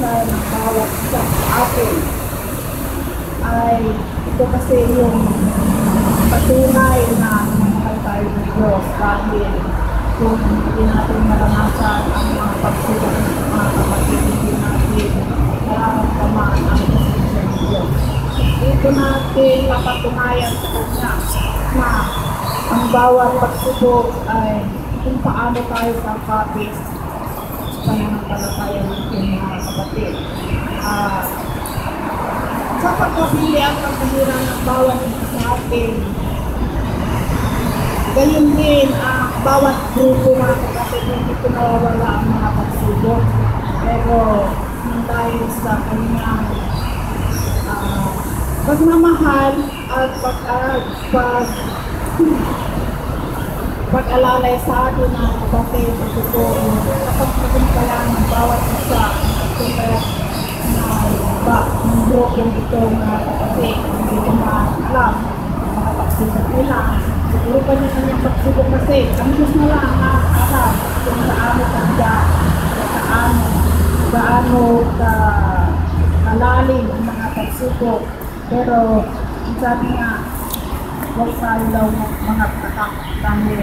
karanasan ng bawat isa sa atin ay ito kasi yung patunay na mahal tayo ng Diyos dahil kung hindi natin maranasan ang mga pagsubok ng mga kapatid, hindi natin nararamdaman ang presensya ng Diyos. Dito natin napatunayan sa Kanya na ang bawat pagsubok ay kung paano tayo kakapit sa pananampalataya natin mga kapatid. Sa pagkabili ang pagkabira ng bawat isa sa atin, gayon din ang bawat grupo mga kapatid, hindi ko nawawala ang mga pagsubok. Pero dahil sa kanyang pagmamahal at pag-alalay sa atin ng kapatid, ito kapag pagkumpalan ng bawat isa, kaya na ng grupong ito mga kapatid, hindi ko alam mga pagsubok nila. Siguro pa niya kanyang pagsubok kasi ang Diyos na lang nakakaharap kung gaano kanya, gaano kalalim ang mga pagsubok. Pero sabi nga, huwag tayo daw mga katak dahil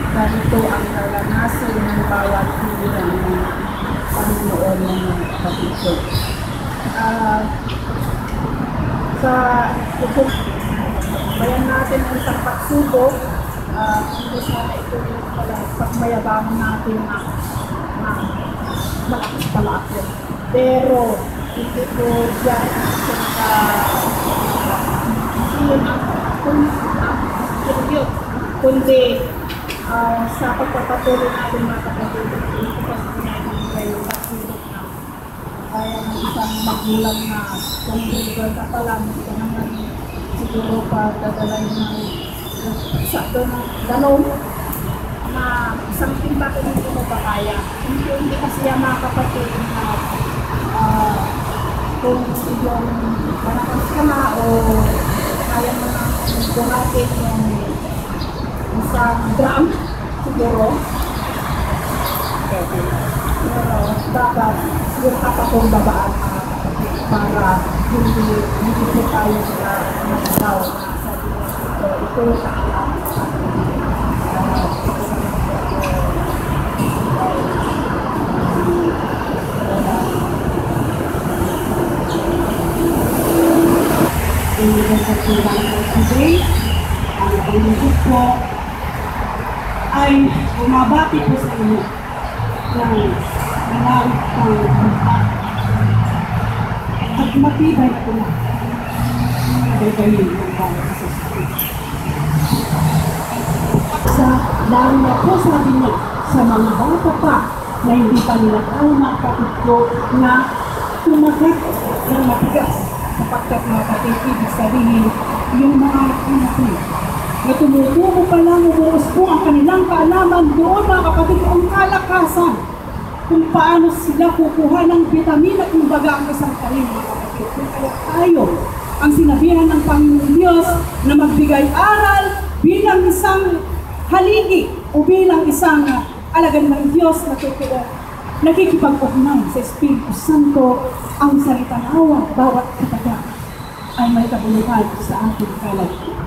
ganito ang karanasan ng bawat hiliran ng Panginoon ng mga kapatid ko. Sa bayan natin ang isang pagsubok, hindi sana ito yung pagmayabangan natin na malakas pala ako. Pero hindi ko dyan kundi sa pagpapatuloy natin mga kapatid, hindi ko kasi pinagin kayo pagsubok na kaya ng isang magulang na kung bugal ka pala, ito naman siguro pa dadalay ng sakto ng galong na isang timba ko hindi mo ba kaya. Hindi kasi yan mga kapatid na kung yung manakas ka na o kaya mo na buhatin yung isang drum siguro. Pero dapat yung kapatong babaan para hindi po tayo sa nagdaw na sabi ito sa alam today, ang paglutot po ay bumabati po sa inyo ng malawit pang buka at matibay na po na gagayin ng bawat isa sa atin. Lalo na po sabi niya sa mga bata pa na hindi pa nila tayo makapatid ko na tumagat ng matigas sapagkat mga kapatid, ibig sabihin yung mga anak niya na tumutubo pa lang umuos po ang kanilang kaalaman doon mga kapatid ang kalakasan kung paano sila kukuha ng vitamina at kumbaga ang isang talim mga kapatid. Kung kaya tayo ang sinabihan ng Panginoon Diyos na magbigay aral bilang isang haligi o bilang isang alagad ng Diyos na nakikipag-ugnay sa Espiritu Santo ang salitang awa bawat kataga ay may kabuluhan sa ating kalagayan.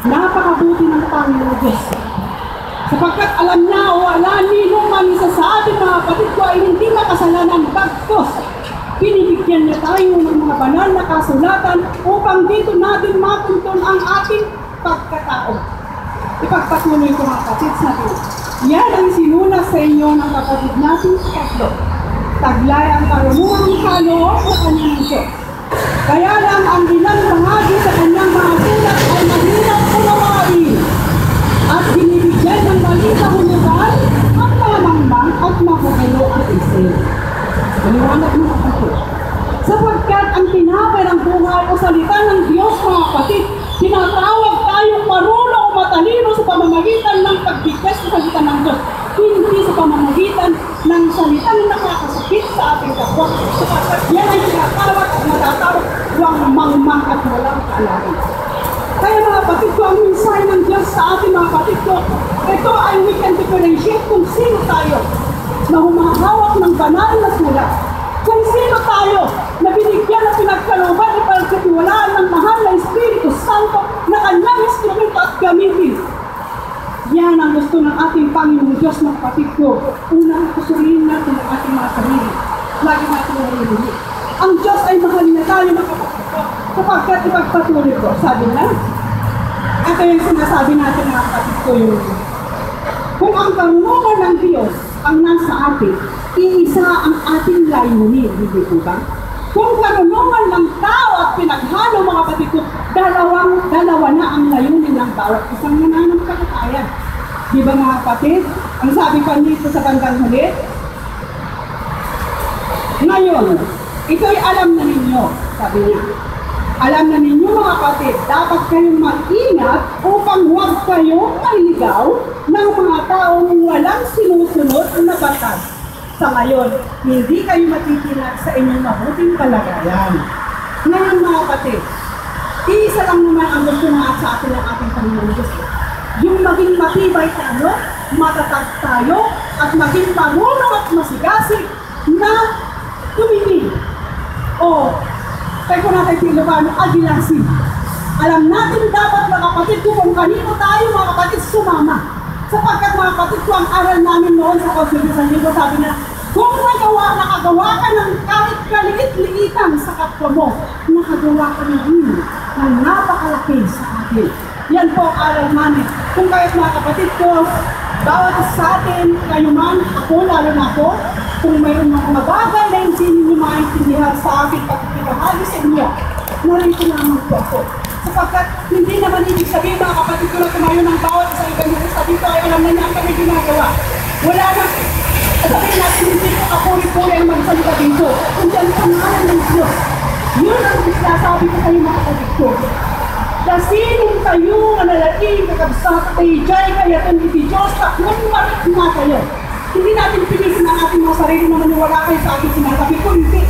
Napakabuti ng Panginoon Diyos sapagkat alam niya o wala nino man isa sa ating mga kapatid ko ay hindi makasalanan bagkos binibigyan niya tayo ng mga banal na kasulatan upang dito natin matuntun ang ating pagkatao. Ipagpatuloy ko mga kapatid sa atin. Yan ang sinulat sa inyo ng kapatid natin sa tatlo. Taglay ang karunungang kaloob sa kanyang Diyos. Kaya lang ang ilang bahagi sa kanyang mga sulat ay mahirap unawain at binibigyan ng mali na hulugan at mamangmang at makukulo ang isip. Maliwanag mo kapatid. Sapagkat ang tinapay ng buhay o salita ng Diyos mga kapatid, tinatawag tayong marunong o matalino sa pamamagitan ng pagbigkas sa salita ng Diyos, hindi sa pamamagitan ng salitang nakakasakit sa ating kapwa. Sapagkat yan ay tinatawag at matatawag huwag mangmang at walang kaalaman. Kaya mga kapatid ko, ang mensahe ng Diyos sa ating mga kapatid ko, ito ay we can differentiate kung sino tayo na humahal sulok ng banal na sulat. Kung sino tayo na binigyan ng pinagkalooban at pagkatiwalaan ng mahal na Espiritu Santo na kanyang instrumento at gamitin. Yan ang gusto ng ating Panginoong Diyos ng kapatid ko. Unang kusurin natin ang ating mga sarili. Lagi natin naririnig. Ang Diyos ay mahal na tayo ng kapatid ko kapagkat ipagpatuloy ko. Sabi na, ito yung sinasabi natin mga kapatid ko yun. Kung ang karunungan ng Diyos ang nasa atin, iisa ang ating layunin, hindi po ba? Kung karunungan ng tao at pinaghalo mga kapatid ko, dalawa na ang layunin ng bawat isang nananampalataya. Di ba mga kapatid? Ang sabi pa dito sa bandang huli, ngayon, ito'y alam na ninyo, sabi niya. Alam na ninyo mga kapatid, dapat kayong mag-ingat upang huwag kayong mailigaw ng mga taong walang sinusunod na batas. Sa ngayon, hindi kayo matitinag sa inyong mabuting kalagayan. Ngayon mga kapatid, isa lang naman ang gusto nga sa atin ng ating Panginoon Diyos. Yung maging matibay tayo, matatag tayo, at maging marunong at masigasig na tumingin. O, kaya ko natin Ilocano, agilasin. Alam natin dapat mga kapatid ko kung kanino tayo mga kapatid sumama. Sapagkat mga kapatid ko ang aral namin noon sa Konstitusan Linggo, sabi na, kung nakagawa ka ng kahit kaliit-liitan sa kapwa mo, nakagawa ka ng napakalaki sa atin. Yan po ang aral namin. Kung kaya't mga kapatid ko, bawat sa atin, kayo man, ako, lalo na ako, kung mayroon mga bagay na hindi ninyo maintindihan sa aking pagkikahali sa inyo, narito naman po ako. Sapagkat hindi naman ibig sabihin mga kapatid ko na tumayo ng bawat sa evangelista dito ay alam na niya ang kami ginagawa. Wala na. Sabihin natin hindi ko kapuri-puri ang magsalita dito. Kung dyan sa ngalan ng Diyos. Yun ang sinasabi ko kayo mga kapatid ko. Kasinin kayo ang nalaking kakabsat kay Jai kaya ito Diyos at nagmarit na kayo. Hindi natin pinisin ang ating mga sarili na maniwala kayo sa ating sinasabi ko. Hindi.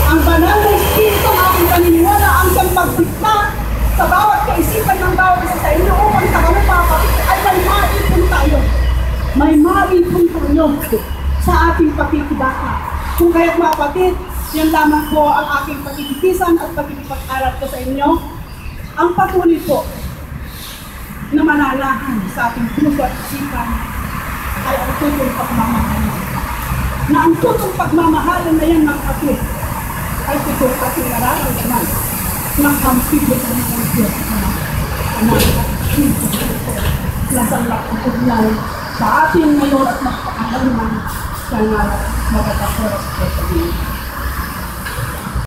Ang banal na Espiritu ang ating paniniwala ang siyang magdikta sa bawat kaisipan ng bawat isa sa inyo upang sa kami mga kapatid ay may maipon tayo. May maipon tayo sa ating pakikibaka. Kung kaya't mga kapatid, yan lamang po ang aking pakikitisan at pakikipag-aral ko sa inyo. Ang patuloy po na mananahan sa ating puso at isipan ay ang tutong pagmamahalan. Na ang tutong pagmamahalan na yan mga kapatid ay tutong ating nararamdaman ng kampigo sa mga Diyos na anak at nasalak ang ugnay sa ating ngayon at magpakahalman sa ngayon magkakasara